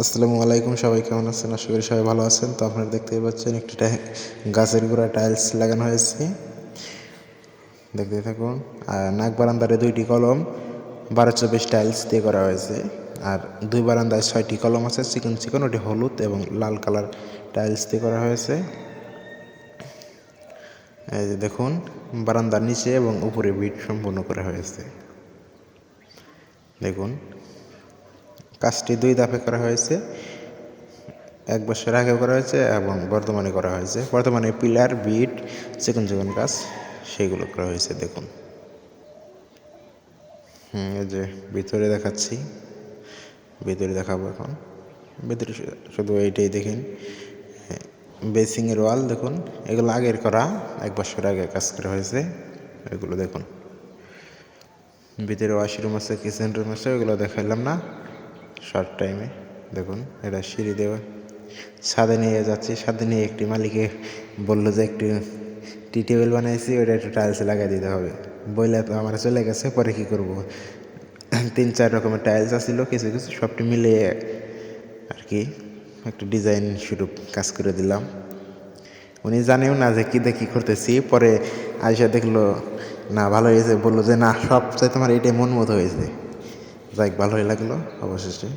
আসসালামু আলাইকুম, সবাই কেমন আছেন? আশা করি সবাই ভালো আছেন। তো আপনারা দেখতেই পাচ্ছেন একটি গাছের গোড়ায় টাইলস লাগানো হয়েছে, দেখতে থাকুন। আর নাক বারান্দারে 2টি কলম 12-24 টাইলস দিয়ে করা হয়েছে। আর 2 বারান্দায় 6টি কলম আছে চিকন চিকন, ওটি হলুদ এবং লাল কালার টাইলস দিয়ে করা হয়েছে। এই যে দেখুন, বারান্দার নিচে এবং উপরে বিট সম্পূর্ণ করা হয়েছে। দেখুন, কাজটি 2 ধাপে করা হয়েছে। 1 বছর আগে করা হয়েছে এবং বর্তমানে করা হয়েছে। বর্তমানে পিলার, বিট, চিকন চিকন কাজ সেইগুলো করা হয়েছে। দেখুন, এই যে ভিতরে দেখাচ্ছি, ভিতরে দেখাবো এখন। ভিতরে শুধু এইটাই দেখেন, বেসিংয়ের ওয়াল দেখুন, এগুলো আগের করা, 1 বছর আগে কাজ করা হয়েছে। এগুলো দেখুন, ভিতরে ওয়াশরুম আছে, কিচেন রুম আছে, ওগুলো দেখাইলাম না শর্ট টাইমে। দেখুন, এটা সিঁড়ি দেওয়া, ছাদে নিয়ে যাচ্ছি। ছাদে নিয়ে একটি মালিকে বললো যে একটু টি টেবিল বানাইছি, ওটা একটু টাইলস লাগাই দিতে হবে। বইলে তো আমার চলে গেছে, পরে কী করবো। 3-4 রকমের টাইলস আসছিল, কিছু কিছু সবটি মিলিয়ে আর কি একটু ডিজাইন শুরু কাজ করে দিলাম। উনি জানেও না যে কী দেখি করতেছি। পরে আয়সা দেখলো না ভালো হয়েছে, বললো যে না সব চাই তোমার এটাই মন মতো হয়েছে। যাই ভালোই লাগলো অবশেষে।